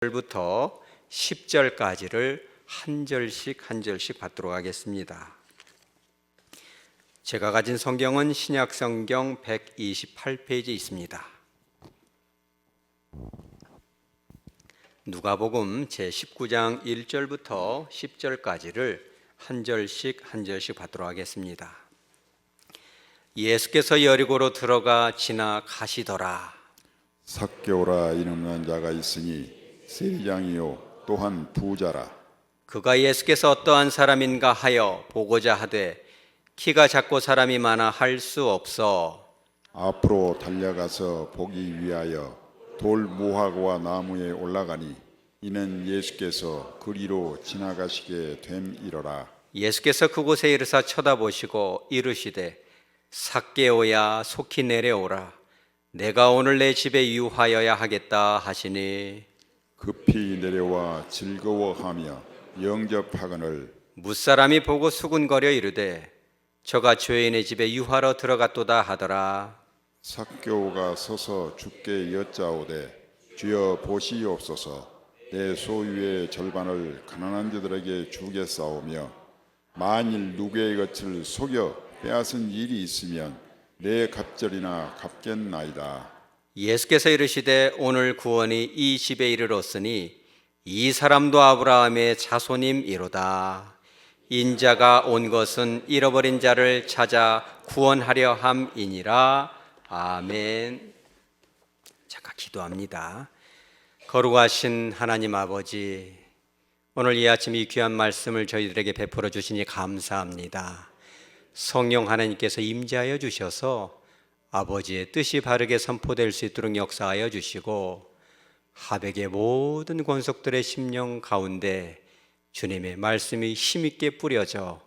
1절부터 10절까지를 한 절씩 받도록 하겠습니다. 제가 가진 성경은 신약성경 128페이지 있습니다. 누가복음 제19장 1절부터 10절까지를 한 절씩 받도록 하겠습니다. 예수께서 여리고로 들어가 지나 가시더라. 삭개오라 이름난 자가 있으니 세리장이요 또한 부자라. 그가 예수께서 어떠한 사람인가 하여 보고자 하되 키가 작고 사람이 많아 할 수 없어 앞으로 달려가서 보기 위하여 돌 무화과와 나무에 올라가니 이는 예수께서 그리로 지나가시게 됨이로라. 예수께서 그곳에 이르사 쳐다보시고 이르시되 삭개오야 속히 내려오라 내가 오늘 내 집에 유하여야 하겠다 하시니 급히 내려와 즐거워하며 영접하거늘 뭇사람이 보고 수군거려 이르되 저가 죄인의 집에 유하러 들어갔도다 하더라. 삭개오가 서서 주께 여짜오되 주여 보시옵소서 내 소유의 절반을 가난한 자들에게 주겠사오며 만일 누구의 것을 속여 빼앗은 일이 있으면 내 갑절이나 갚겠나이다. 예수께서 이르시되 오늘 구원이 이 집에 이르렀으니 이 사람도 아브라함의 자손임이로다. 인자가 온 것은 잃어버린 자를 찾아 구원하려 함이니라. 아멘. 잠깐 기도합니다. 거룩하신 하나님 아버지, 오늘 이 아침 이 귀한 말씀을 저희들에게 베풀어 주시니 감사합니다. 성령 하나님께서 임재하여 주셔서 아버지의 뜻이 바르게 선포될 수 있도록 역사하여 주시고 하백의 모든 권속들의 심령 가운데 주님의 말씀이 힘있게 뿌려져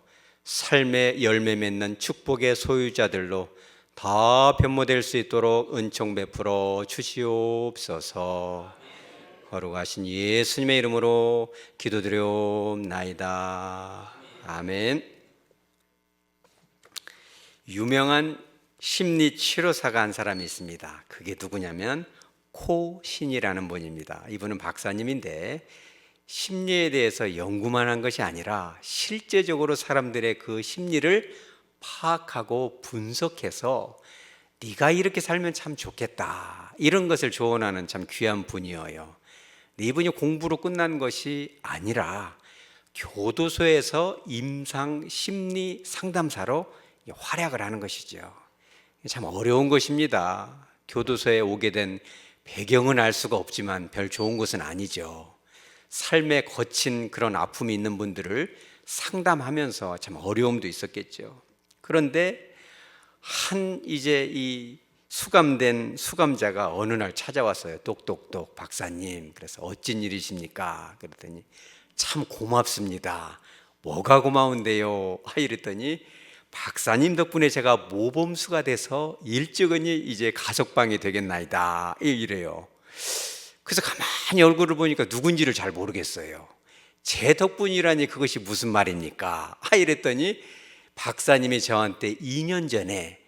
삶의 열매 맺는 축복의 소유자들로 다 변모될 수 있도록 은총 베풀어 주시옵소서. 거룩하신 예수님의 이름으로 기도드려옵나이다. 아멘. 유명한 심리치료사가 한 사람이 있습니다. 그게 누구냐면 코신이라는 분입니다. 이분은 박사님인데 심리에 대해서 연구만 한 것이 아니라 실제적으로 사람들의 그 심리를 파악하고 분석해서 네가 이렇게 살면 참 좋겠다 이런 것을 조언하는 참 귀한 분이에요. 이분이 공부로 끝난 것이 아니라 교도소에서 임상 심리 상담사로 활약을 하는 것이죠. 참 어려운 것입니다. 교도소에 오게 된 배경은 알 수가 없지만 별 좋은 것은 아니죠. 삶에 거친 그런 아픔이 있는 분들을 상담하면서 참 어려움도 있었겠죠. 그런데 이제 이 수감된 수감자가 어느 날 찾아왔어요. 똑똑똑 박사님, 그래서 어쩐 일이십니까? 그랬더니 참 고맙습니다. 뭐가 고마운데요? 이랬더니 박사님 덕분에 제가 모범수가 돼서 일찍은이 이제 가석방이 되겠나이다 이래요. 그래서 가만히 얼굴을 보니까 누군지를 잘 모르겠어요. 제 덕분이라니 그것이 무슨 말입니까? 이랬더니 박사님이 저한테 2년 전에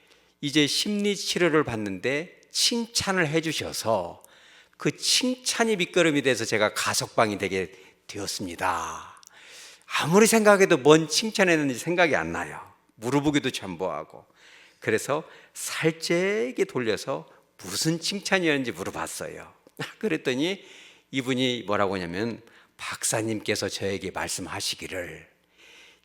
이제 심리치료를 받는데 칭찬을 해주셔서 그 칭찬이 밑거름이 돼서 제가 가석방이 되게 되었습니다. 아무리 생각해도 뭔 칭찬했는지 생각이 안 나요. 물어보기도 참보하고. 그래서 살짝게 돌려서 무슨 칭찬이었는지 물어봤어요. 그랬더니 이분이 뭐라고 하냐면 박사님께서 저에게 말씀하시기를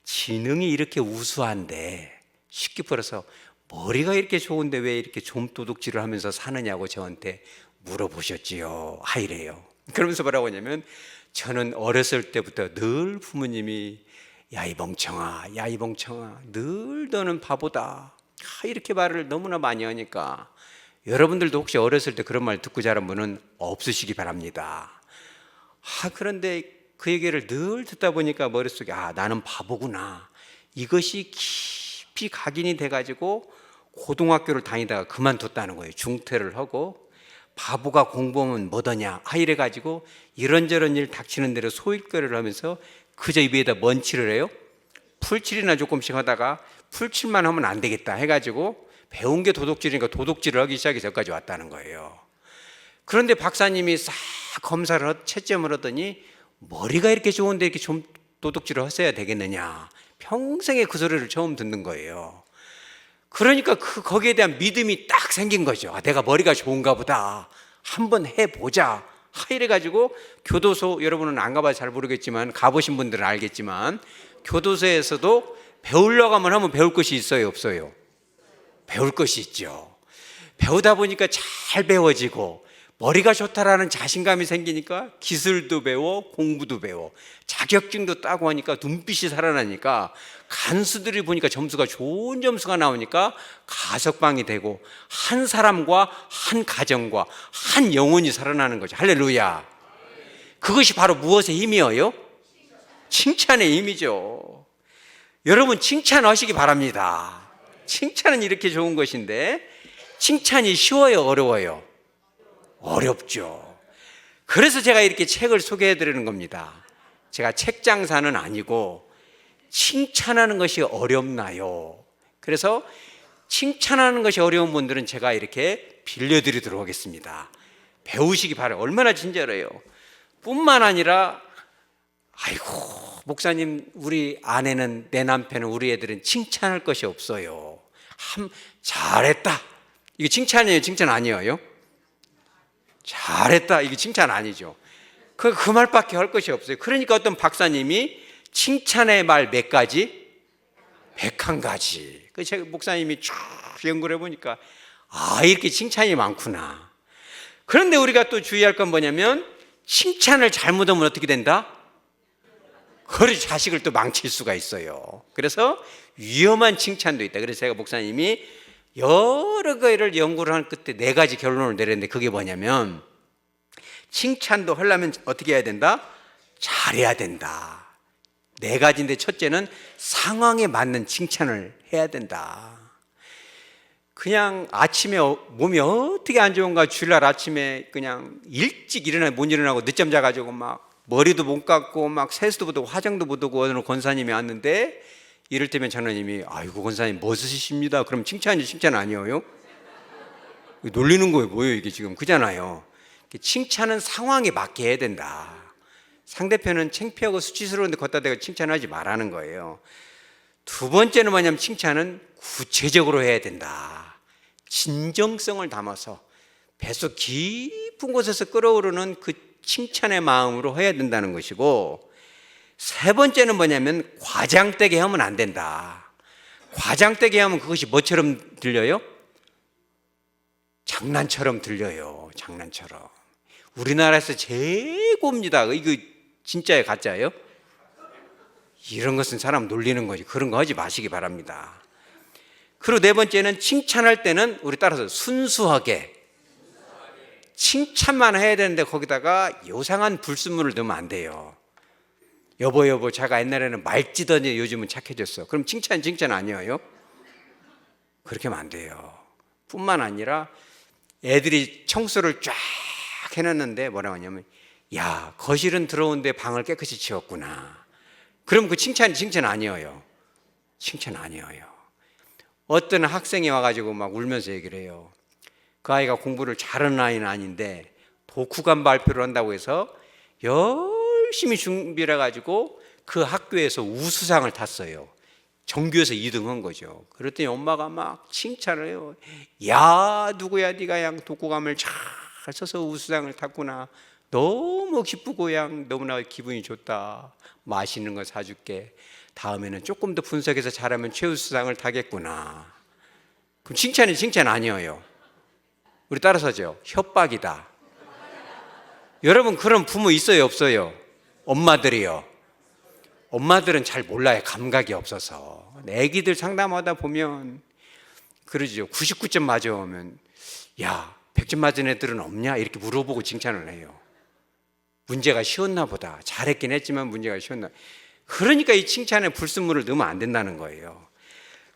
지능이 이렇게 우수한데 쉽게 풀어서 머리가 이렇게 좋은데 왜 이렇게 좀도둑질을 하면서 사느냐고 저한테 물어보셨지요. 이래요. 그러면서 뭐라고 하냐면 저는 어렸을 때부터 늘 부모님이 야 이 멍청아 늘 너는 바보다 이렇게 말을 너무나 많이 하니까 여러분들도 혹시 어렸을 때 그런 말 듣고 자란 분은 없으시기 바랍니다. 그런데 그 얘기를 늘 듣다 보니까 머릿속에 나는 바보구나 이것이 깊이 각인이 돼가지고 고등학교를 다니다가 그만뒀다는 거예요. 중퇴를 하고 바보가 공부하면 뭐더냐 이래가지고 이런저런 일 닥치는 대로 소일거리를 하면서 그저 입에다 먼칠을 해요. 풀칠이나 조금씩 하다가 풀칠만 하면 안 되겠다 해가지고 배운 게 도둑질이니까 도둑질을 하기 시작해서 여기까지 왔다는 거예요. 그런데 박사님이 싹 검사를 채점을 하더니 머리가 이렇게 좋은데 이렇게 좀 도둑질을 했어야 되겠느냐. 평생에 그 소리를 처음 듣는 거예요. 그러니까 거기에 대한 믿음이 딱 생긴 거죠. 아, 내가 머리가 좋은가 보다. 한번 해보자. 이래가지고 교도소, 여러분은 안 가봐서 잘 모르겠지만 가보신 분들은 알겠지만 교도소에서도 배우려고 하면 배울 것이 있어요, 없어요? 배울 것이 있죠. 배우다 보니까 잘 배워지고 머리가 좋다라는 자신감이 생기니까 기술도 배워, 공부도 배워, 자격증도 따고 하니까 눈빛이 살아나니까 간수들이 보니까 점수가 좋은 점수가 나오니까 가석방이 되고 한 사람과 한 가정과 한 영혼이 살아나는 거죠. 할렐루야. 그것이 바로 무엇의 힘이에요? 칭찬의 힘이죠. 여러분 칭찬하시기 바랍니다. 칭찬은 이렇게 좋은 것인데 칭찬이 쉬워요, 어려워요? 어렵죠. 그래서 제가 이렇게 책을 소개해 드리는 겁니다. 제가 책 장사는 아니고 칭찬하는 것이 어렵나요? 그래서 칭찬하는 것이 어려운 분들은 제가 이렇게 빌려드리도록 하겠습니다. 배우시기 바라요. 얼마나 친절해요. 뿐만 아니라 아이고 목사님, 우리 아내는, 내 남편은, 우리 애들은 칭찬할 것이 없어요. 잘했다. 이게 칭찬이에요, 칭찬 아니에요? 잘했다. 이게 칭찬 아니죠. 그 말밖에 할 것이 없어요. 그러니까 어떤 박사님이 칭찬의 말 몇 가지? 101가지. 그 제가 목사님이 쭉 연구를 해보니까 이렇게 칭찬이 많구나. 그런데 우리가 또 주의할 건 뭐냐면 칭찬을 잘못하면 어떻게 된다? 그걸 자식을 또 망칠 수가 있어요. 그래서 위험한 칭찬도 있다. 그래서 제가 목사님이 여러 가지를 연구를 한 끝에 4가지 결론을 내렸는데 그게 뭐냐면 칭찬도 하려면 어떻게 해야 된다? 잘해야 된다. 4가지인데 첫째는 상황에 맞는 칭찬을 해야 된다. 그냥 아침에 몸이 어떻게 안 좋은가 주일날 아침에 그냥 일찍 못 일어나고 늦잠 자가지고 막 머리도 못 감고 막 세수도 못하고 화장도 못하고 어느 권사님이 왔는데 이를테면 장로님이 아이고 권사님 멋있으십니다. 그럼 칭찬이 칭찬 아니에요? 놀리는 거예요. 뭐예요 이게 지금? 그잖아요. 칭찬은 상황에 맞게 해야 된다. 상대편은 창피하고 수치스러운데 걷다 대고 칭찬하지 말라는 거예요. 2번째는 뭐냐면 칭찬은 구체적으로 해야 된다. 진정성을 담아서 뱃속 깊은 곳에서 끓어오르는 그 칭찬의 마음으로 해야 된다는 것이고 3번째는 뭐냐면 과장되게 하면 안 된다. 과장되게 하면 그것이 뭐처럼 들려요? 장난처럼 들려요. 장난처럼. 우리나라에서 최고입니다. 이거 진짜예요, 가짜예요? 이런 것은 사람 놀리는 거지. 그런 거 하지 마시기 바랍니다. 그리고 4번째는 칭찬할 때는 우리 따라서 순수하게 칭찬만 해야 되는데 거기다가 요상한 불순물을 넣으면 안 돼요. 여보 제가 옛날에는 말찌더니 요즘은 착해졌어. 그럼 칭찬 아니에요? 그렇게 하면 안 돼요. 뿐만 아니라 애들이 청소를 쫙 해놨는데 뭐라고 하냐면 야 거실은 들어오는데 방을 깨끗이 치웠구나. 그럼 그 칭찬 아니에요. 칭찬 아니에요. 어떤 학생이 와가지고 막 울면서 얘기를 해요. 그 아이가 공부를 잘하는 아이는 아닌데 독후감 발표를 한다고 해서 열심히 준비를 해가지고 그 학교에서 우수상을 탔어요. 전교에서 2등한 거죠. 그랬더니 엄마가 막 칭찬을 해요. 야 누구야 네가 양 독후감을 잘 써서 우수상을 탔구나. 너무 기쁘고 양 너무나 기분이 좋다. 맛있는 거 사줄게. 다음에는 조금 더 분석해서 잘하면 최우수상을 타겠구나. 그럼 칭찬이 칭찬 아니에요. 우리 따라서죠. 협박이다. 여러분 그런 부모 있어요, 없어요? 엄마들이요. 엄마들은 잘 몰라요. 감각이 없어서. 애기들 상담하다 보면 그러죠. 99점 맞아오면 야 100점 맞은 애들은 없냐? 이렇게 물어보고 칭찬을 해요. 문제가 쉬웠나 보다. 잘했긴 했지만 문제가 쉬웠나. 그러니까 이 칭찬에 불순물을 넣으면 안 된다는 거예요.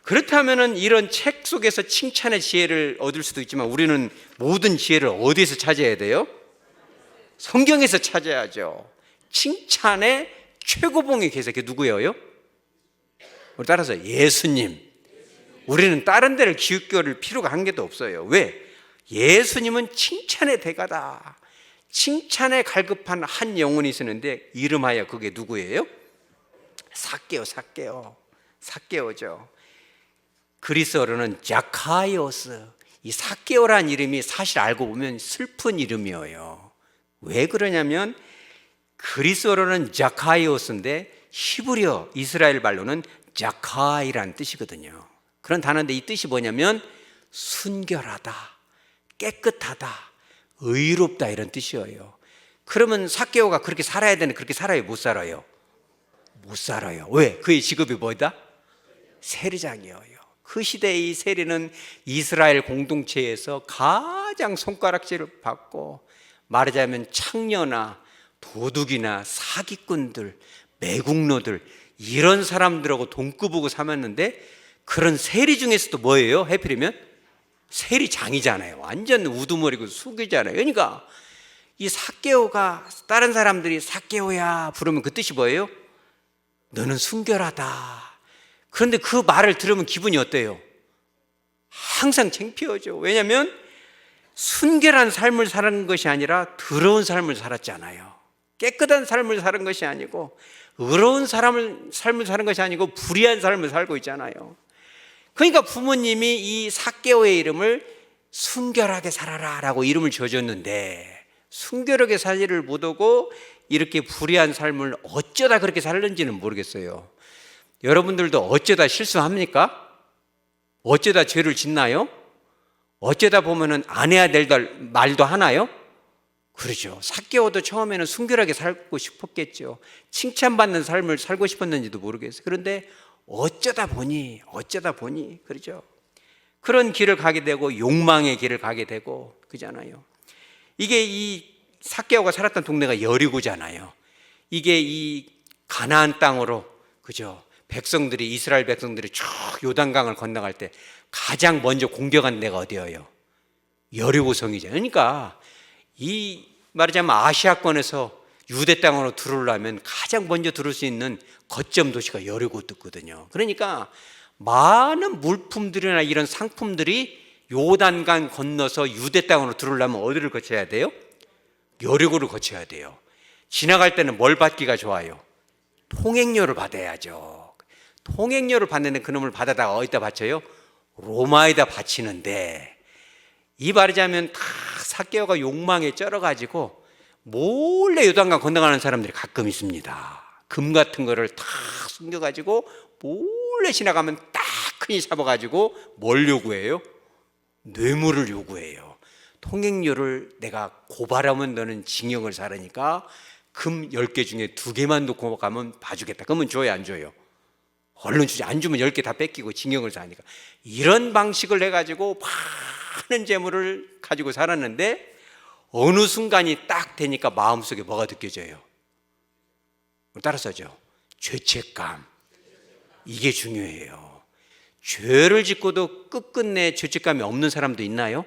그렇다면 이런 책 속에서 칭찬의 지혜를 얻을 수도 있지만 우리는 모든 지혜를 어디에서 찾아야 돼요? 성경에서 찾아야죠. 칭찬의 최고봉이 계세요. 그게 누구예요? 우리 따라서 예수님. 우리는 다른 데를 기웃거릴 필요가 한 개도 없어요. 왜? 예수님은 칭찬의 대가다. 칭찬에 갈급한 한 영혼이 있었는데 이름하여 그게 누구예요? 삭개오죠. 그리스어로는 자카이오스. 이 삭개오라는 이름이 사실 알고 보면 슬픈 이름이에요. 왜 그러냐면 그리스어로는 자카이오스인데 히브리어 이스라엘 말로는 자카이라는 뜻이거든요. 그런 단어인데 이 뜻이 뭐냐면 순결하다, 깨끗하다, 의롭다 이런 뜻이에요. 그러면 삭개오가 그렇게 살아야 되는데 그렇게 살아요? 못 살아요? 못 살아요. 왜? 그의 직업이 뭐다? 세리장이에요. 그 시대의 이 세리는 이스라엘 공동체에서 가장 손가락질을 받고, 말하자면 창녀나 도둑이나 사기꾼들, 매국노들 이런 사람들하고 돈구부고 삼았는데, 그런 세리 중에서도 뭐예요? 해필이면 세리장이잖아요. 완전 우두머리고 숙이잖아요. 그러니까 이 삭개오가, 다른 사람들이 삭개오야 부르면 그 뜻이 뭐예요? 너는 순결하다. 그런데 그 말을 들으면 기분이 어때요? 항상 창피하죠. 왜냐하면 순결한 삶을 사는 것이 아니라 더러운 삶을 살았잖아요. 깨끗한 삶을 사는 것이 아니고, 의로운 삶을 사는 것이 아니고 불의한 삶을 살고 있잖아요. 그러니까 부모님이 이 삭개오의 이름을 순결하게 살아라 라고 이름을 지어줬는데, 순결하게 살지를 못하고 이렇게 불의한 삶을 어쩌다 그렇게 살는지는 모르겠어요. 여러분들도 어쩌다 실수합니까? 어쩌다 죄를 짓나요? 어쩌다 보면은 안 해야 될 말도 하나요? 그러죠. 삭개오도 처음에는 순결하게 살고 싶었겠죠. 칭찬받는 삶을 살고 싶었는지도 모르겠어요. 그런데 어쩌다 보니 그러죠. 그런 길을 가게 되고 욕망의 길을 가게 되고 그잖아요. 이게 이 삭개오가 살았던 동네가 여리고잖아요. 이게 이 가나안 땅으로, 그죠? 백성들이, 이스라엘 백성들이 쭉 요단강을 건너갈 때 가장 먼저 공격한 데가 어디예요? 여리고성이죠. 그러니까 이 말하자면 아시아권에서 유대 땅으로 들어오려면 가장 먼저 들어올 수 있는 거점 도시가 여리고였거든요. 그러니까 많은 물품들이나 이런 상품들이 요단강 건너서 유대 땅으로 들어오려면 어디를 거쳐야 돼요? 여리고를 거쳐야 돼요. 지나갈 때는 뭘 받기가 좋아요? 통행료를 받아야죠. 통행료를 받는데 그놈을 받아다가 어디다 바쳐요? 로마에다 바치는데, 이 말하자면 다 삭개오가 욕망에 쩔어가지고 몰래 요단강 건너가는 사람들이 가끔 있습니다. 금 같은 거를 다 숨겨가지고 몰래 지나가면 딱 흔히 잡아가지고 뭘 요구해요? 뇌물을 요구해요. 통행료를 내가 고발하면 너는 징역을 살으니까 금 10개 중에 2개만 놓고 가면 봐주겠다. 그러면 줘요, 안 줘요? 얼른 주지. 안 주면 10개 다 뺏기고 징역을 사니까. 이런 방식을 해가지고 많은 재물을 가지고 살았는데, 어느 순간이 딱 되니까 마음속에 뭐가 느껴져요? 따라서죠, 죄책감. 이게 중요해요. 죄를 짓고도 끝끝내 죄책감이 없는 사람도 있나요?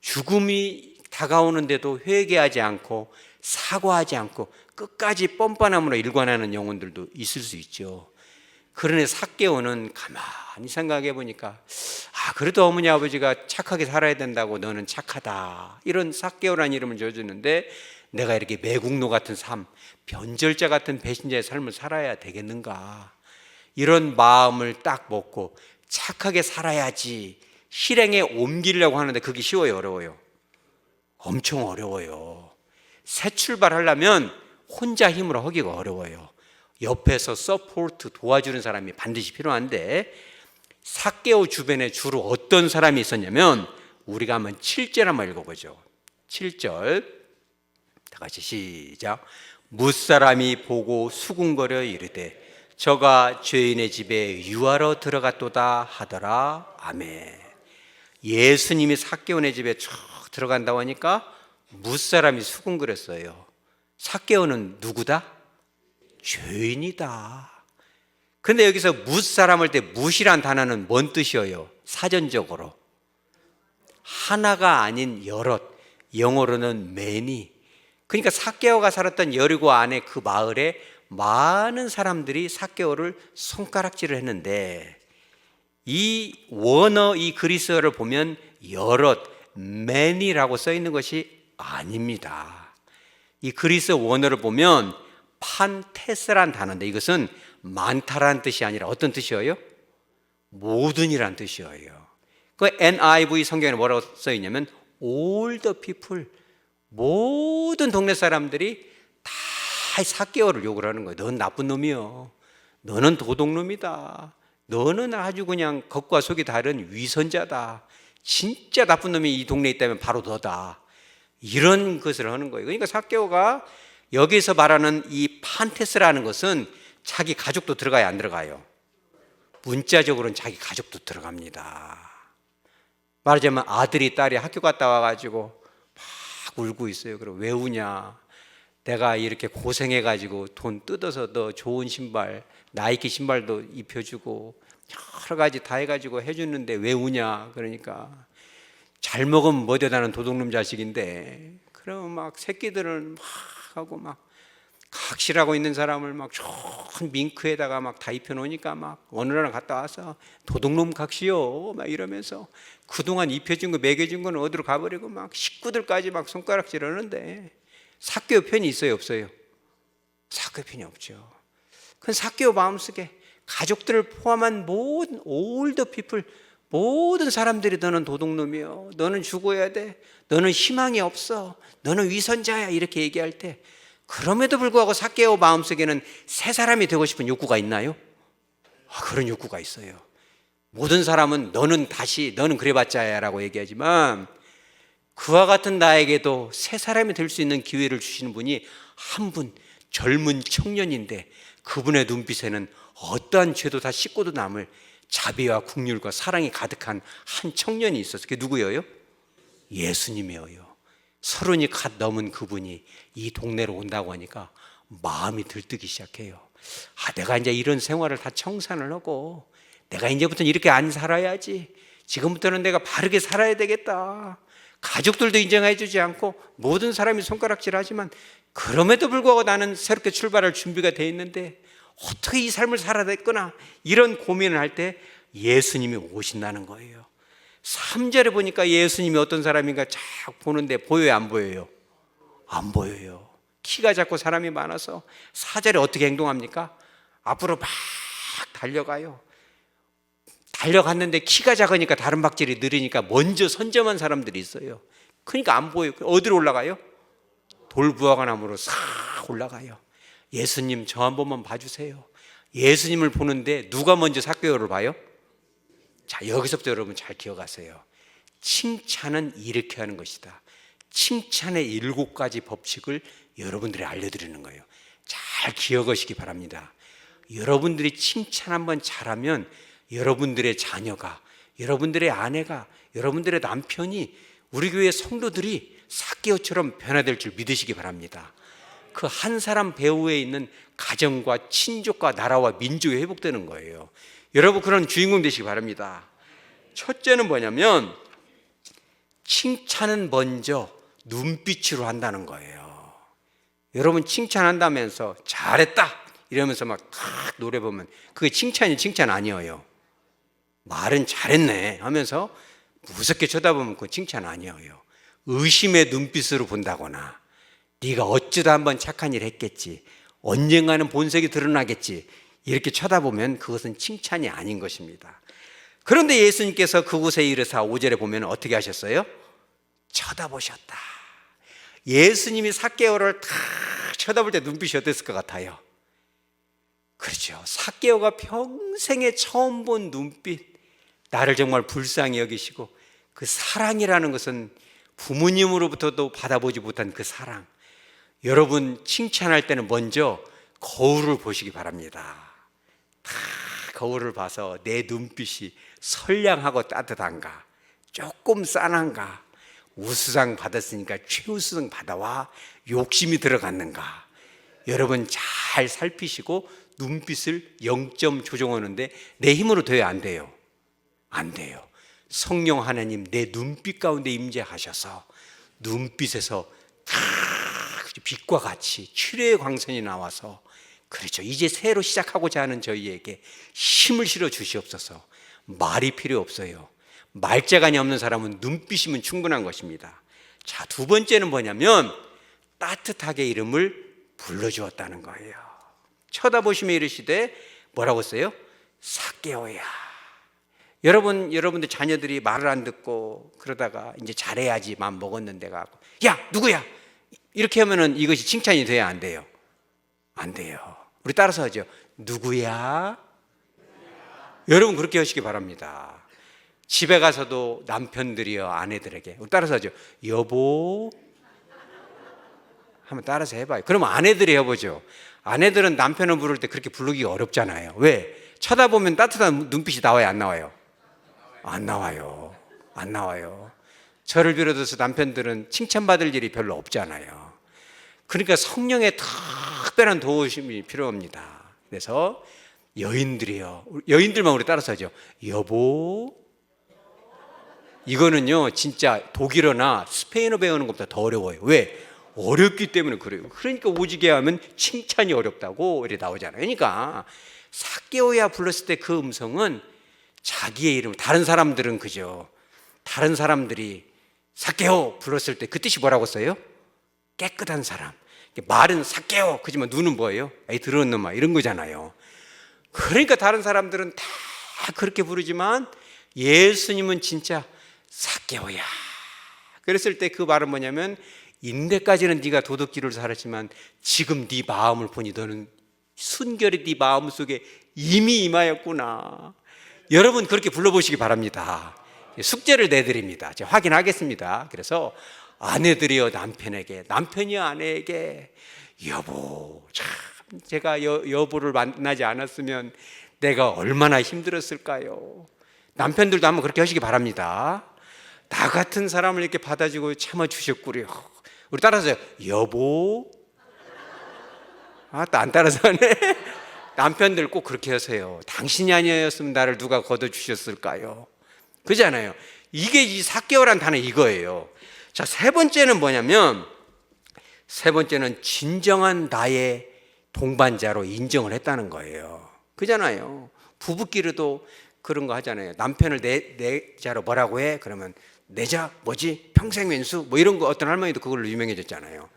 죽음이 다가오는데도 회개하지 않고 사과하지 않고 끝까지 뻔뻔함으로 일관하는 영혼들도 있을 수 있죠. 그러네 삭개오는 가만히 생각해 보니까, 그래도 어머니 아버지가 착하게 살아야 된다고 너는 착하다, 이런 삭개오라는 이름을 지어주는데 내가 이렇게 매국노 같은 삶, 변절자 같은 배신자의 삶을 살아야 되겠는가, 이런 마음을 딱 먹고 착하게 살아야지 실행에 옮기려고 하는데 그게 쉬워요, 어려워요? 엄청 어려워요. 새 출발하려면 혼자 힘으로 하기가 어려워요. 옆에서 서포트 도와주는 사람이 반드시 필요한데, 삭개오 주변에 주로 어떤 사람이 있었냐면, 우리가 한번 7절 한번 읽어보죠. 7절 다 같이 시작. 무사람이 보고 수군거려 이르되 저가 죄인의 집에 유하러 들어갔도다 하더라. 아멘. 예수님이 삭개오네 집에 쭉 들어간다고 하니까 무사람이 수군거렸어요. 삭개오는 누구다? 죄인이다. 근데 여기서 무사람을 때 무시란 단어는 뭔 뜻이에요? 사전적으로 하나가 아닌 여럿, 영어로는 many. 그러니까 삭개오가 살았던 여리고 안에 그 마을에 많은 사람들이 삭개오를 손가락질을 했는데, 이 원어, 이 그리스어를 보면 여럿, many라고 써 있는 것이 아닙니다. 이 그리스 원어를 보면 판테스란 단어인데 이것은 많다라는 뜻이 아니라 어떤 뜻이에요? 모든이란 뜻이에요. 그 NIV 성경에 뭐라고 써 있냐면 all the people, 모든 동네 사람들이 다 삭개오를 욕을 하는 거예요. 넌 나쁜 놈이요. 너는 도둑놈이다. 너는 아주 그냥 겉과 속이 다른 위선자다. 진짜 나쁜 놈이 이 동네에 있다면 바로 너다. 이런 것을 하는 거예요. 그러니까 삭개오가 여기서 말하는 이 판테스라는 것은 자기 가족도 들어가요, 안 들어가요? 문자적으로는 자기 가족도 들어갑니다. 말하자면 아들이 딸이 학교 갔다 와가지고 막 울고 있어요. 그럼 왜 우냐? 내가 이렇게 고생해가지고 돈 뜯어서 너 좋은 신발, 나이키 신발도 입혀주고 여러 가지 다 해가지고 해주는데 왜 우냐? 그러니까 잘 먹으면 뭐되다는 도둑놈 자식인데, 그러면 막 새끼들은 막 하고 막 각실하고 있는 사람을 막 좋은 밍크에다가 막 다 입혀놓으니까 막 어느 날 갔다 와서 도둑놈 각시요 막 이러면서 그동안 입혀준 거 먹여준 거는 어디로 가버리고 막 식구들까지 막 손가락질 하는데 삭개오 편이 있어요, 없어요? 삭개오 편이 없죠. 그건 삭개오 마음속에 가족들을 포함한 모든 all the people, 모든 사람들이 너는 도둑놈이요, 너는 죽어야 돼, 너는 희망이 없어, 너는 위선자야 이렇게 얘기할 때 그럼에도 불구하고 삭개오 마음속에는 새 사람이 되고 싶은 욕구가 있나요? 그런 욕구가 있어요. 모든 사람은 너는 그래봤자야 라고 얘기하지만 그와 같은 나에게도 새 사람이 될 수 있는 기회를 주시는 분이 한 분, 젊은 청년인데 그분의 눈빛에는 어떠한 죄도 다 씻고도 남을 자비와 긍휼과 사랑이 가득한 한 청년이 있었어요. 그게 누구예요? 예수님이에요. 30이 갓 넘은 그분이 이 동네로 온다고 하니까 마음이 들뜨기 시작해요. 내가 이제 이런 생활을 다 청산을 하고 내가 이제부터는 이렇게 안 살아야지. 지금부터는 내가 바르게 살아야 되겠다. 가족들도 인정해 주지 않고 모든 사람이 손가락질하지만 그럼에도 불구하고 나는 새롭게 출발할 준비가 돼 있는데 어떻게 이 삶을 살아야 됐구나, 이런 고민을 할 때 예수님이 오신다는 거예요. 3절에 보니까 예수님이 어떤 사람인가 쫙 보는데 보여요, 안 보여요? 안 보여요. 키가 작고 사람이 많아서 4절에 어떻게 행동합니까? 앞으로 막 달려가요. 달려갔는데 키가 작으니까 다른 박질이 느리니까 먼저 선점한 사람들이 있어요. 그러니까 안 보여요. 어디로 올라가요? 돌부화과나무로 싹 올라가요. 예수님 저 한 번만 봐주세요. 예수님을 보는데 누가 먼저 삭개오를 봐요? 자, 여기서부터 여러분 잘 기억하세요. 칭찬은 이렇게 하는 것이다. 칭찬의 7가지 법칙을 여러분들이 알려드리는 거예요. 잘 기억하시기 바랍니다. 여러분들이 칭찬 한번 잘하면 여러분들의 자녀가, 여러분들의 아내가, 여러분들의 남편이, 우리 교회 성도들이 삭개오처럼 변화될 줄 믿으시기 바랍니다. 그 한 사람 배후에 있는 가정과 친족과 나라와 민족이 회복되는 거예요. 여러분 그런 주인공 되시기 바랍니다. 첫째는 뭐냐면 칭찬은 먼저 눈빛으로 한다는 거예요. 여러분 칭찬한다면서 잘했다 이러면서 막 노래 보면 그게 칭찬이 칭찬 아니에요. 말은 잘했네 하면서 무섭게 쳐다보면 그건 칭찬 아니에요. 의심의 눈빛으로 본다거나 네가 어쩌다 한번 착한 일 했겠지, 언젠가는 본색이 드러나겠지, 이렇게 쳐다보면 그것은 칭찬이 아닌 것입니다. 그런데 예수님께서 그곳에 이르사 5절에 보면 어떻게 하셨어요? 쳐다보셨다. 예수님이 삭개오를 탁 쳐다볼 때 눈빛이 어땠을 것 같아요? 그렇죠. 삭개오가 평생에 처음 본 눈빛, 나를 정말 불쌍히 여기시고, 그 사랑이라는 것은 부모님으로부터도 받아보지 못한 그 사랑. 여러분 칭찬할 때는 먼저 거울을 보시기 바랍니다. 다 거울을 봐서 내 눈빛이 선량하고 따뜻한가, 조금 싼한가, 우수상 받았으니까 최우수상 받아와 욕심이 들어갔는가, 여러분 잘 살피시고 눈빛을 0점 조정하는데 내 힘으로 돼요, 안 돼요? 안 돼요. 성령 하나님 내 눈빛 가운데 임재하셔서 눈빛에서 다 빛과 같이 치료의 광선이 나와서, 그렇죠, 이제 새로 시작하고자 하는 저희에게 힘을 실어 주시옵소서. 말이 필요 없어요. 말재간이 없는 사람은 눈빛이면 충분한 것입니다. 자, 두 번째는 뭐냐면 따뜻하게 이름을 불러주었다는 거예요. 쳐다보시며 이르시되 뭐라고 써요? 삭개오야. 여러분들 자녀들이 말을 안 듣고 그러다가 이제 잘해야지 마음 먹었는데 가고 야 누구야? 이렇게 하면은 이것이 칭찬이 돼야 안 돼요? 안 돼요. 우리 따라서 하죠. 누구야? 여러분 그렇게 하시기 바랍니다. 집에 가서도 남편들이요 아내들에게 우리 따라서 하죠. 여보 한번 따라서 해봐요. 그러면 아내들이 해보죠. 아내들은 남편을 부를 때 그렇게 부르기가 어렵잖아요. 왜? 쳐다보면 따뜻한 눈빛이 나와요 안 나와요? 안 나와요. 안 나와요. 저를 비롯해서 남편들은 칭찬받을 일이 별로 없잖아요. 그러니까 성령의 특별한 도우심이 필요합니다. 그래서 여인들이요. 여인들만 우리 따라서 하죠. 여보. 이거는요 진짜 독일어나 스페인어 배우는 것보다 더 어려워요. 왜? 어렵기 때문에 그래요. 그러니까 오지게 하면 칭찬이 어렵다고 이렇게 나오잖아요. 그러니까 삭개오야 불렀을 때 그 음성은 자기의 이름, 다른 사람들은 그죠. 다른 사람들이 삭개오 불렀을 때 그 뜻이 뭐라고 써요? 깨끗한 사람. 말은 삭개오 그지만 눈은 뭐예요? 에이 더러운 놈아 이런 거잖아요. 그러니까 다른 사람들은 다 그렇게 부르지만 예수님은 진짜 삭개오야. 그랬을 때 그 말은 뭐냐면 인대까지는 네가 도둑질을 살았지만 지금 네 마음을 보니 너는 순결이 네 마음속에 이미 임하였구나. 여러분 그렇게 불러보시기 바랍니다. 숙제를 내드립니다. 제가 확인하겠습니다. 그래서 아내들이여 남편에게, 남편이여 아내에게 여보 참 제가 여보를 만나지 않았으면 내가 얼마나 힘들었을까요? 남편들도 한번 그렇게 하시기 바랍니다. 나 같은 사람을 이렇게 받아주고 참아주셨구려. 우리 따라서 여보. 또 안 따라서 하네. 남편들 꼭 그렇게 하세요. 당신이 아니었으면 나를 누가 걷어주셨을까요? 그잖아요. 이게 이 삭개오란 단어 이거예요. 자, 세 번째는 뭐냐면 세 번째는 진정한 나의 동반자로 인정을 했다는 거예요. 그잖아요. 부부끼리도 그런 거 하잖아요. 남편을 내 자로 뭐라고 해? 그러면 내 자 뭐지? 평생 왼수 뭐 이런 거 어떤 할머니도 그걸로 유명해졌잖아요.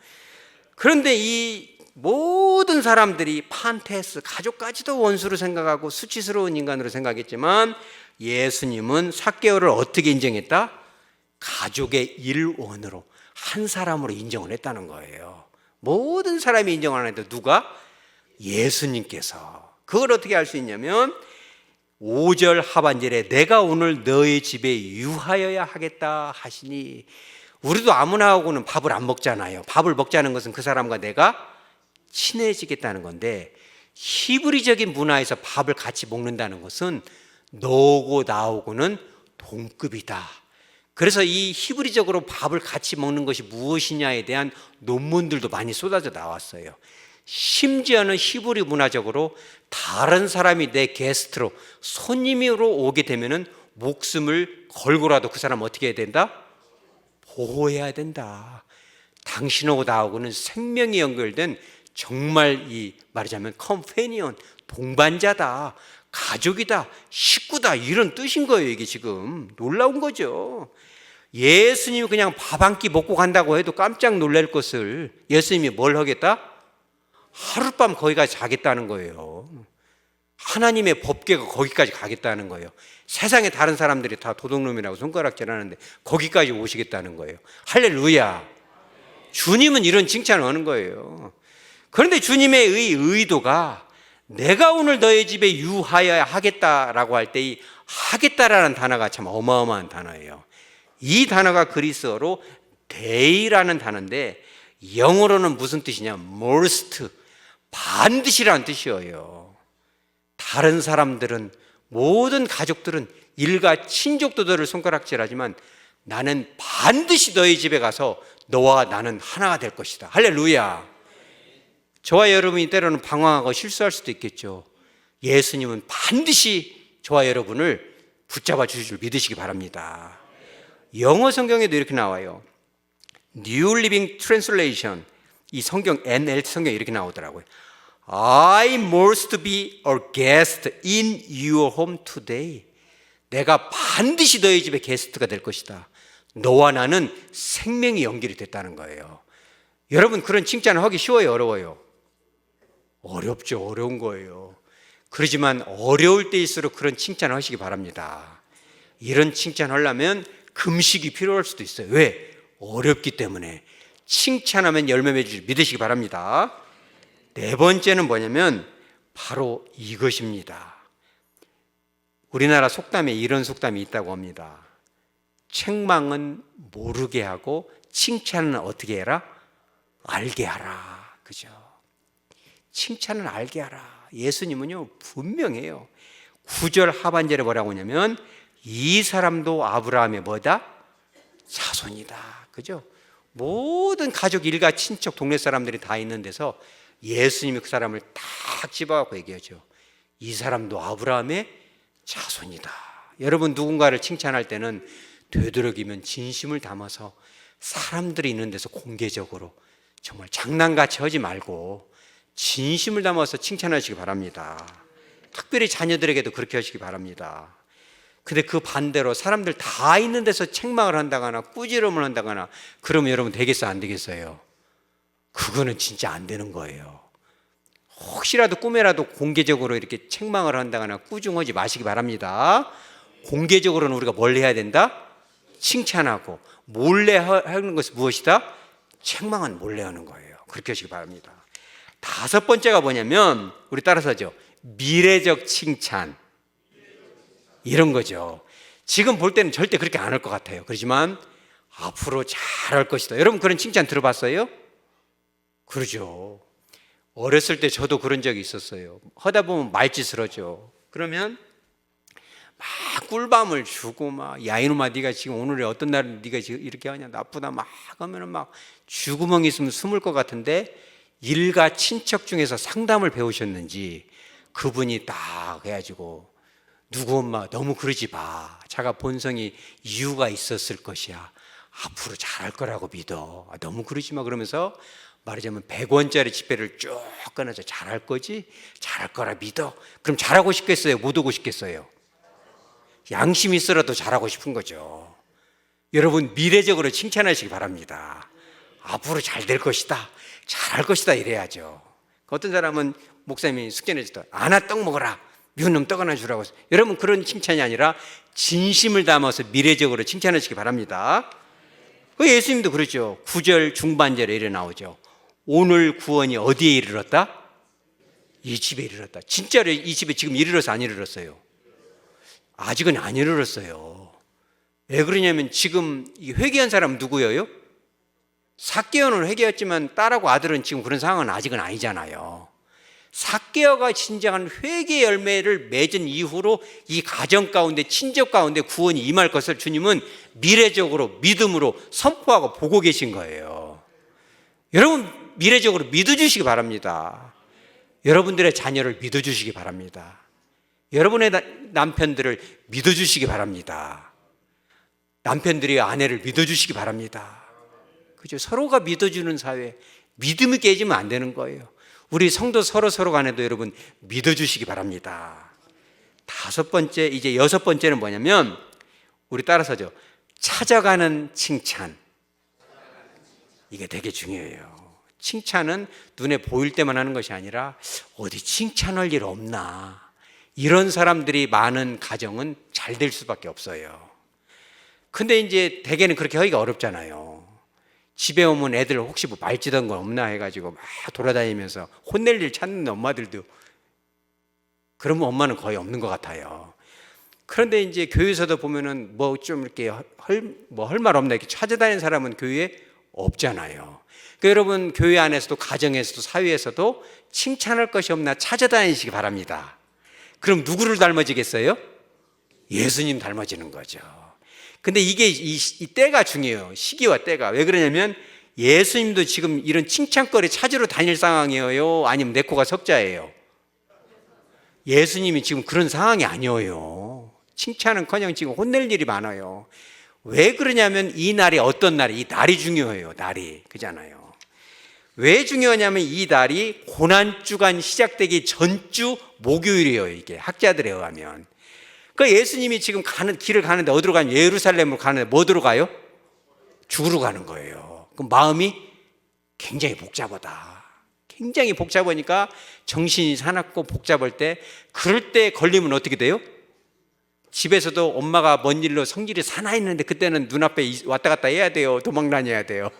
그런데 이 모든 사람들이 판테스 가족까지도 원수로 생각하고 수치스러운 인간으로 생각했지만 예수님은 삭개오를 어떻게 인정했다? 가족의 일원으로 한 사람으로 인정을 했다는 거예요. 모든 사람이 인정 안 해도 누가? 예수님께서. 그걸 어떻게 알 수 있냐면 5절 하반절에 내가 오늘 너의 집에 유하여야 하겠다 하시니 우리도 아무나하고는 밥을 안 먹잖아요. 밥을 먹자는 것은 그 사람과 내가 친해지겠다는 건데 히브리적인 문화에서 밥을 같이 먹는다는 것은 너고 나하고는 동급이다. 그래서 이 히브리적으로 밥을 같이 먹는 것이 무엇이냐에 대한 논문들도 많이 쏟아져 나왔어요. 심지어는 히브리 문화적으로 다른 사람이 내 게스트로 손님으로 오게 되면은 목숨을 걸고라도 그 사람 어떻게 해야 된다? 보호해야 된다. 당신하고 나하고는 생명이 연결된 정말 이 말하자면 컴패니언, 동반자다, 가족이다, 식구다 이런 뜻인 거예요. 이게 지금 놀라운 거죠. 예수님이 그냥 밥 한 끼 먹고 간다고 해도 깜짝 놀랄 것을 예수님이 뭘 하겠다? 하룻밤 거기까지 자겠다는 거예요. 하나님의 법궤가 거기까지 가겠다는 거예요. 세상에 다른 사람들이 다 도둑놈이라고 손가락질하는데 거기까지 오시겠다는 거예요. 할렐루야. 주님은 이런 칭찬을 하는 거예요. 그런데 주님의 의도가 내가 오늘 너의 집에 유하여야 하겠다라고 할 때 이 하겠다라는 단어가 참 어마어마한 단어예요. 이 단어가 그리스어로 데이라는 단어인데 영어로는 무슨 뜻이냐? must, 반드시라는 뜻이에요. 다른 사람들은 모든 가족들은 일가 친족도 너를 손가락질하지만 나는 반드시 너희 집에 가서 너와 나는 하나가 될 것이다. 할렐루야. 저와 여러분이 때로는 방황하고 실수할 수도 있겠죠. 예수님은 반드시 저와 여러분을 붙잡아 주실 줄 믿으시기 바랍니다. 영어 성경에도 이렇게 나와요. New Living Translation, 이 성경 NLT 성경에 이렇게 나오더라고요. I must be a guest in your home today. 내가 반드시 너희 집에 게스트가 될 것이다. 너와 나는 생명이 연결이 됐다는 거예요. 여러분, 그런 칭찬을 하기 쉬워요, 어려워요? 어렵죠. 어려운 거예요. 그러지만 어려울 때일수록 그런 칭찬을 하시기 바랍니다. 이런 칭찬하려면 금식이 필요할 수도 있어요. 왜? 어렵기 때문에. 칭찬하면 열매 맺을 줄 믿으시기 바랍니다. 네 번째는 뭐냐면 바로 이것입니다. 우리나라 속담에 이런 속담이 있다고 합니다. 책망은 모르게 하고 칭찬은 어떻게 해라? 알게 하라. 그죠? 칭찬은 알게 하라. 예수님은요 분명해요. 9절 하반절에 뭐라고 하냐면 이 사람도 아브라함의 뭐다? 자손이다. 그죠? 모든 가족, 일가, 친척, 동네 사람들이 다 있는 데서 예수님이 그 사람을 딱 집어갖고 얘기하죠. 이 사람도 아브라함의 자손이다. 여러분, 누군가를 칭찬할 때는 되도록이면 진심을 담아서 사람들이 있는 데서 공개적으로 정말 장난같이 하지 말고 진심을 담아서 칭찬하시기 바랍니다. 특별히 자녀들에게도 그렇게 하시기 바랍니다. 근데 그 반대로 사람들 다 있는 데서 책망을 한다거나 꾸지람을 한다거나 그러면 여러분 되겠어요, 안 되겠어요? 그거는 진짜 안 되는 거예요. 혹시라도 꿈에라도 공개적으로 이렇게 책망을 한다거나 꾸중하지 마시기 바랍니다. 공개적으로는 우리가 뭘 해야 된다? 칭찬하고 몰래 하는 것은 무엇이다? 책망은 몰래 하는 거예요. 그렇게 하시기 바랍니다. 다섯 번째가 뭐냐면 우리 따라서 하죠. 미래적 칭찬. 이런 거죠. 지금 볼 때는 절대 그렇게 안 할 것 같아요. 그렇지만 앞으로 잘할 것이다. 여러분 그런 칭찬 들어봤어요? 그러죠. 어렸을 때 저도 그런 적이 있었어요. 하다 보면 말짓을 하죠. 그러면 막 꿀밤을 주고 막 야 이놈아 네가 지금 오늘에 어떤 날 네가 지금 이렇게 하냐 나쁘다 막 하면은 막 쥐구멍이 있으면 숨을 것 같은데 일가 친척 중에서 상담을 배우셨는지 그분이 딱 해가지고 누구 엄마 너무 그러지 마. 자가 본성이 이유가 있었을 것이야. 앞으로 잘할 거라고 믿어. 너무 그러지 마. 그러면서 말하자면 100원짜리 지폐를 쭉 꺼내서 잘할 거지? 잘할 거라 믿어. 그럼 잘하고 싶겠어요? 못 오고 싶겠어요? 양심 있어라도 잘하고 싶은 거죠. 여러분 미래적으로 칭찬하시기 바랍니다. 앞으로 잘 될 것이다. 잘할 것이다 이래야죠. 어떤 사람은 목사님이 숙제내줬다. 아나 떡 먹어라. 미운 놈 떡 하나 주라고. 여러분 그런 칭찬이 아니라 진심을 담아서 미래적으로 칭찬하시기 바랍니다. 예수님도 그러죠. 9절 중반절에 이래 나오죠. 오늘 구원이 어디에 이르렀다? 이 집에 이르렀다. 진짜로 이 집에 지금 이르러서 안 이르렀어요? 아직은 안 이르렀어요. 왜 그러냐면 지금 회개한 사람은 누구예요? 삭개오는 회개했지만 딸하고 아들은 지금 그런 상황은 아직은 아니잖아요. 삭개오가 진정한 회개 열매를 맺은 이후로 이 가정 가운데 친족 가운데 구원이 임할 것을 주님은 미래적으로 믿음으로 선포하고 보고 계신 거예요. 여러분 미래적으로 믿어주시기 바랍니다. 여러분들의 자녀를 믿어주시기 바랍니다. 여러분의 남편들을 믿어주시기 바랍니다. 남편들이 아내를 믿어주시기 바랍니다. 그죠? 서로가 믿어주는 사회, 믿음이 깨지면 안 되는 거예요. 우리 성도 서로 간에도 여러분 믿어주시기 바랍니다. 다섯 번째, 이제 여섯 번째는 뭐냐면 우리 따라서죠. 찾아가는 칭찬. 이게 되게 중요해요. 칭찬은 눈에 보일 때만 하는 것이 아니라 어디 칭찬할 일 없나. 이런 사람들이 많은 가정은 잘 될 수밖에 없어요. 근데 이제 대개는 그렇게 하기가 어렵잖아요. 집에 오면 애들 혹시 뭐 말지던 건 없나 해가지고 막 돌아다니면서 혼낼 일 찾는 엄마들도 그러면 엄마는 거의 없는 것 같아요. 그런데 이제 교회에서도 보면은 뭐 좀 이렇게 할 말 없나 이렇게 찾아다니는 사람은 교회에 없잖아요. 그러니까 여러분 교회 안에서도 가정에서도 사회에서도 칭찬할 것이 없나 찾아다니시기 바랍니다. 그럼 누구를 닮아지겠어요? 예수님 닮아지는 거죠. 근데 이게 이 때가 중요해요. 시기와 때가. 왜 그러냐면 예수님도 지금 이런 칭찬거리 찾으러 다닐 상황이에요? 아니면 내 코가 석자예요? 예수님이 지금 그런 상황이 아니에요. 칭찬은커녕 지금 혼낼 일이 많아요. 왜 그러냐면 이 날이 어떤 날이, 이 날이 중요해요. 날이. 그잖아요. 왜 중요하냐면 이 날이 고난주간 시작되기 전주 목요일이에요. 이게 학자들에 의하면. 그 예수님이 지금 가는 길을 가는데 어디로 가냐? 예루살렘으로 가는데 뭐 들어가요? 죽으러 가는 거예요. 그 마음이 굉장히 복잡하다. 굉장히 복잡하니까 정신이 사납고 복잡할 때, 그럴 때 걸리면 어떻게 돼요? 집에서도 엄마가 먼 일로 성질이 사나있는데 그때는 눈앞에 왔다 갔다 해야 돼요. 도망 다녀야 돼요.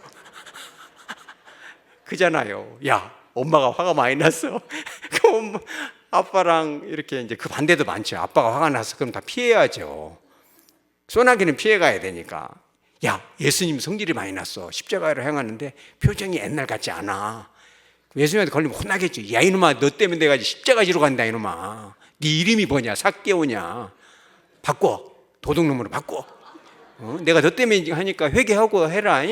그잖아요. 야, 엄마가 화가 많이 났어. 그럼 아빠랑 이렇게 이제 그 반대도 많죠. 아빠가 화가 났어. 그럼 다 피해야죠. 소나기는 피해가야 되니까. 야, 예수님 성질이 많이 났어. 십자가를 행하는데 표정이 옛날 같지 않아. 예수님한테 걸리면 혼나겠지. 야, 이놈아, 너 때문에 내가 십자가 지러 간다, 이놈아. 네 이름이 뭐냐? 삭개오냐? 바꿔. 도둑놈으로 바꿔. 내가 너 때문에 하니까 회개하고 해라.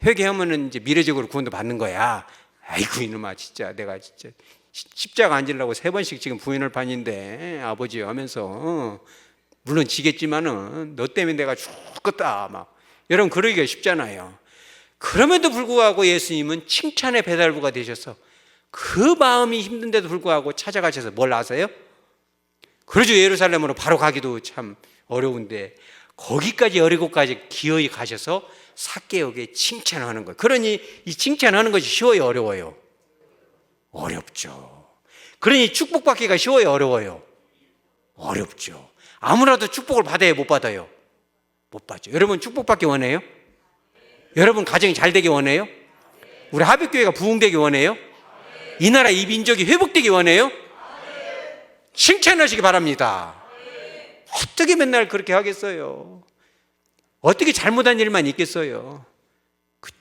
회개하면은 이제 미래적으로 구원도 받는 거야. 아이고, 이놈아, 진짜 내가 진짜 십자가 안 지려고 3번씩 지금 부인을 반인데 아버지 하면서 물론 지겠지만은 너 때문에 내가 죽겠다 막. 여러분, 그러기가 쉽잖아요. 그럼에도 불구하고 예수님은 칭찬의 배달부가 되셔서 그 마음이 힘든데도 불구하고 찾아가셔서 뭘 아세요? 그러죠. 예루살렘으로 바로 가기도 참 어려운데 거기까지 여리고까지 기어이 가셔서 삭개오에게 칭찬하는 거예요. 그러니 이 칭찬하는 것이 쉬워요, 어려워요? 어렵죠. 그러니 축복받기가 쉬워요, 어려워요? 어렵죠. 아무라도 축복을 받아야 못 받아요? 못 받죠. 여러분, 축복받기 원해요? 여러분, 가정이 잘 되기 원해요? 우리 하백교회가 부흥되기 원해요? 이 나라 이 민족이 회복되기 원해요? 칭찬하시기 바랍니다. 어떻게 맨날 그렇게 하겠어요? 어떻게 잘못한 일만 있겠어요?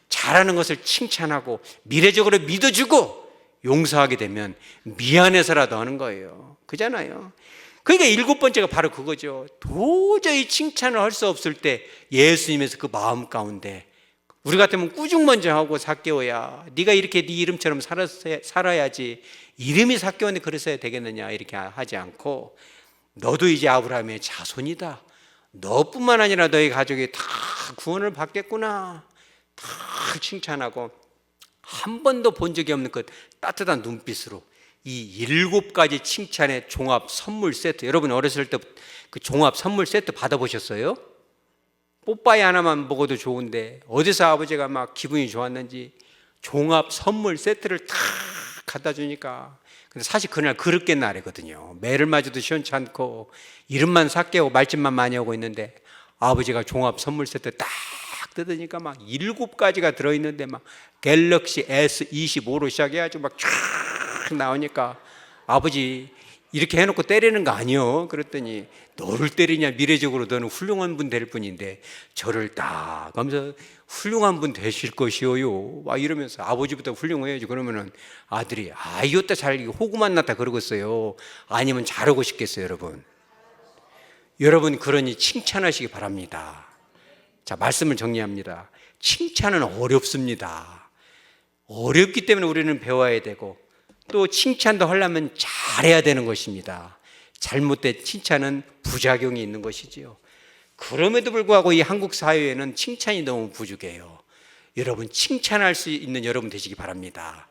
잘하는 것을 칭찬하고 미래적으로 믿어주고 용서하게 되면 미안해서라도 하는 거예요. 그잖아요. 그러니까 7번째가 바로 그거죠. 도저히 칭찬을 할 수 없을 때 예수님에서 그 마음 가운데 우리 같으면 꾸중 먼저 하고 삭개오야, 네가 이렇게 네 이름처럼 살아야지. 이름이 삭개오인데 그랬어야 되겠느냐 이렇게 하지 않고, 너도 이제 아브라함의 자손이다. 너뿐만 아니라 너희 가족이 다 구원을 받겠구나. 다 칭찬하고 한 번도 본 적이 없는 그 따뜻한 눈빛으로 이 7가지 칭찬의 종합 선물 세트. 여러분, 어렸을 때 그 종합 선물 세트 받아보셨어요? 뽀빠이 하나만 먹어도 좋은데 어디서 아버지가 막 기분이 좋았는지 종합 선물 세트를 다 갖다 주니까. 근데 사실 그날 그릇된 날이거든요. 매를 맞아도 시원치 않고 이름만 삭개오고 말짓만 많이 하고 있는데 아버지가 종합 선물 세트 딱 뜯으니까 막 7가지가 들어있는데 막 갤럭시 S25로 시작해가지고 막 쫙 나오니까 아버지 이렇게 해놓고 때리는 거 아니요? 그랬더니 너를 때리냐, 미래적으로 너는 훌륭한 분 될 뿐인데 저를 딱 하면서 훌륭한 분 되실 것이요 막 이러면서 아버지보다 훌륭해야지. 그러면은 아들이 이것도 잘 호구만 났다 그러겠어요? 아니면 잘하고 싶겠어요? 여러분 그러니 칭찬하시기 바랍니다. 자, 말씀을 정리합니다. 칭찬은 어렵습니다. 어렵기 때문에 우리는 배워야 되고 또 칭찬도 하려면 잘해야 되는 것입니다. 잘못된 칭찬은 부작용이 있는 것이지요. 그럼에도 불구하고 이 한국 사회에는 칭찬이 너무 부족해요. 여러분, 칭찬할 수 있는 여러분 되시기 바랍니다.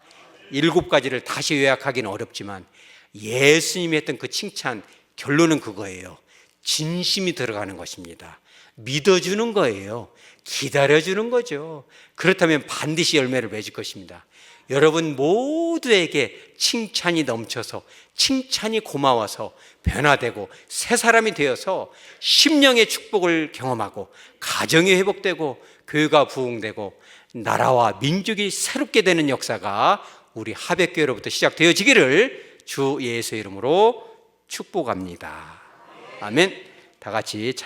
7가지를 다시 요약하기는 어렵지만 예수님이 했던 그 칭찬 결론은 그거예요. 진심이 들어가는 것입니다. 믿어주는 거예요. 기다려주는 거죠. 그렇다면 반드시 열매를 맺을 것입니다. 여러분 모두에게 칭찬이 넘쳐서, 칭찬이 고마워서 변화되고 새 사람이 되어서 심령의 축복을 경험하고 가정이 회복되고 교회가 부흥되고 나라와 민족이 새롭게 되는 역사가 우리 하백교회로부터 시작되어지기를 주 예수의 이름으로 축복합니다. 아멘. 다 같이 찬